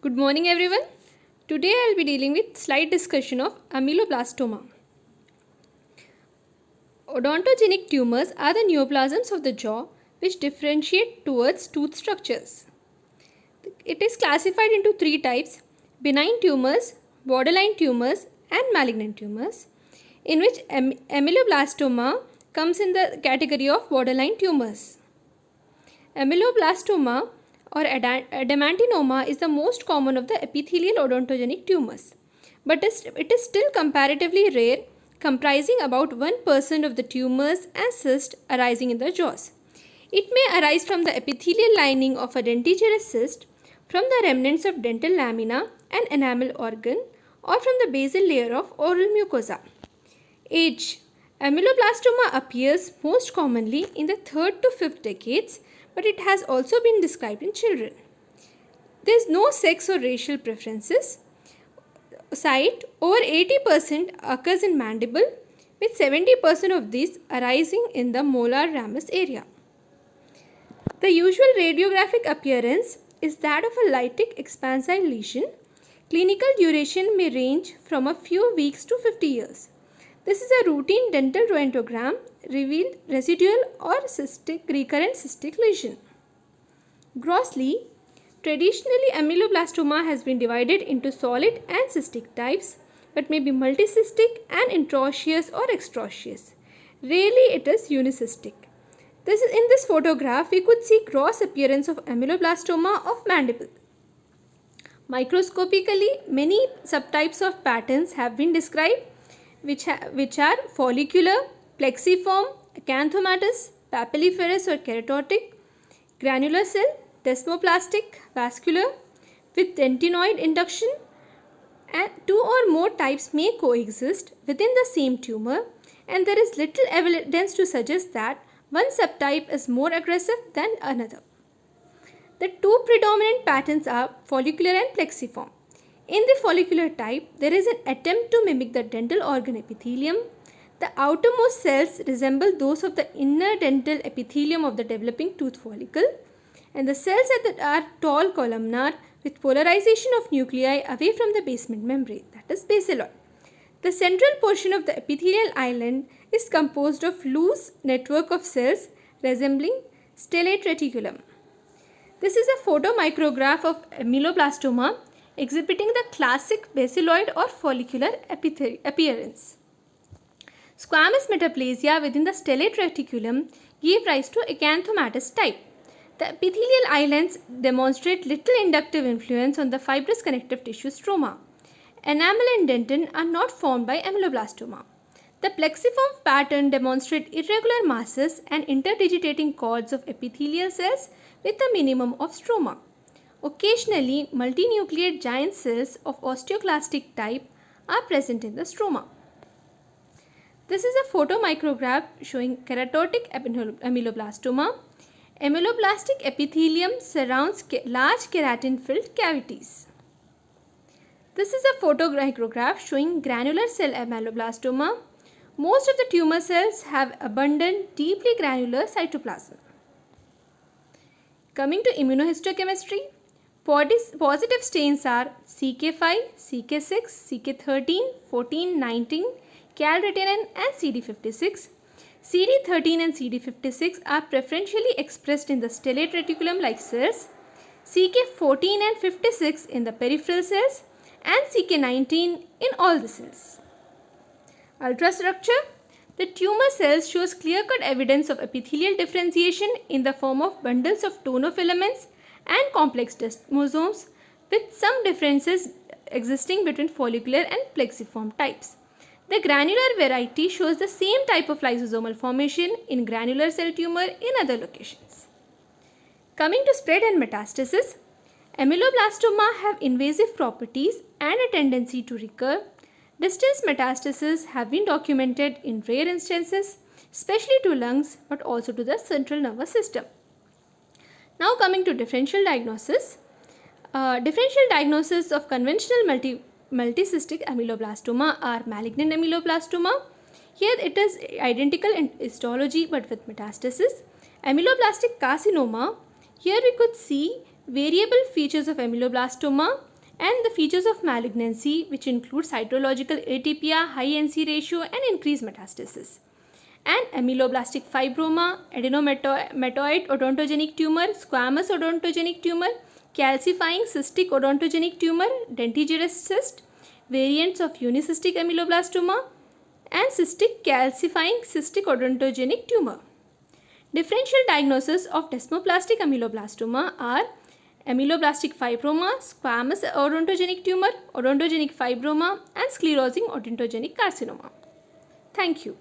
Good morning everyone. Today I'll be dealing with slight discussion of ameloblastoma. Odontogenic tumors are the neoplasms of the jaw which differentiate towards tooth structures. It is classified into three types: benign tumors, borderline tumors and malignant tumors, in which ameloblastoma comes in the category of borderline tumors. Ameloblastoma or adamantinoma is the most common of the epithelial odontogenic tumors, but it is still comparatively rare, comprising about 1% of the tumors and cysts arising in the jaws. It may arise from the epithelial lining of a dentigerous cyst, from the remnants of dental lamina and enamel organ, or from the basal layer of oral mucosa. Age: ameloblastoma appears most commonly in the 3rd to 5th decades, but it has also been described in children. There is no sex or racial preferences. Site: over 80% occurs in mandible, with 70% of these arising in the molar ramus area. The usual radiographic appearance is that of a lytic expansile lesion. Clinical duration may range from a few weeks to 50 years. This is a routine dental röntgengram revealed residual or recurrent cystic lesion. Grossly, traditionally ameloblastoma has been divided into solid and cystic types, but may be multicystic and intraosseous or extraosseous. Rarely it is unicystic. In this photograph, we could see gross appearance of ameloblastoma of mandible. Microscopically, many subtypes of patterns have been described, which are follicular, plexiform, acanthomatous, papilliferous or keratotic, granular cell, desmoplastic, vascular, with dentinoid induction, and two or more types may coexist within the same tumor, and there is little evidence to suggest that one subtype is more aggressive than another. The two predominant patterns are follicular and plexiform. In the follicular type, there is an attempt to mimic the dental organ epithelium. The outermost cells resemble those of the inner dental epithelium of the developing tooth follicle, and the cells are tall columnar with polarization of nuclei away from the basement membrane, that is basaloid. The central portion of the epithelial island is composed of loose network of cells resembling stellate reticulum. This is a photomicrograph of ameloblastoma exhibiting the classic basaloid or follicular appearance. Squamous metaplasia within the stellate reticulum gave rise to acanthomatous type. The epithelial islands demonstrate little inductive influence on the fibrous connective tissue stroma. Enamel and dentin are not formed by ameloblastoma. The plexiform pattern demonstrates irregular masses and interdigitating cords of epithelial cells with a minimum of stroma. Occasionally, multinucleate giant cells of osteoclastic type are present in the stroma. This is a photomicrograph showing keratotic ameloblastoma. Ameloblastic epithelium surrounds large keratin-filled cavities. This is a photomicrograph showing granular cell ameloblastoma. Most of the tumor cells have abundant, deeply granular cytoplasm. Coming to immunohistochemistry, positive stains are CK5, CK6, CK13, 14, 19, calretinine and CD56. CD13 and CD56 are preferentially expressed in the stellate reticulum-like cells, CK14 and 56 in the peripheral cells, and CK19 in all the cells. Ultrastructure: the tumor cells shows clear-cut evidence of epithelial differentiation in the form of bundles of tonofilaments and complex desmosomes, with some differences existing between follicular and plexiform types. The granular variety shows the same type of lysosomal formation in granular cell tumor in other locations. Coming to spread and metastasis, ameloblastoma have invasive properties and a tendency to recur. Distance metastases have been documented in rare instances, especially to lungs but also to the central nervous system. Now coming to differential diagnosis. Differential diagnosis of conventional multicystic ameloblastoma are malignant ameloblastoma. Here it is identical in histology but with metastasis. Ameloblastic carcinoma. Here we could see variable features of ameloblastoma and the features of malignancy, which include cytological atypia, high NC ratio, and increased metastasis. And ameloblastic fibroma, adenomatoid odontogenic tumor, squamous odontogenic tumor, calcifying cystic odontogenic tumor, dentigerous cyst, variants of unicystic ameloblastoma, and cystic calcifying cystic odontogenic tumor. Differential diagnosis of desmoplastic ameloblastoma are ameloblastic fibroma, squamous odontogenic tumor, odontogenic fibroma, and sclerosing odontogenic carcinoma. Thank you.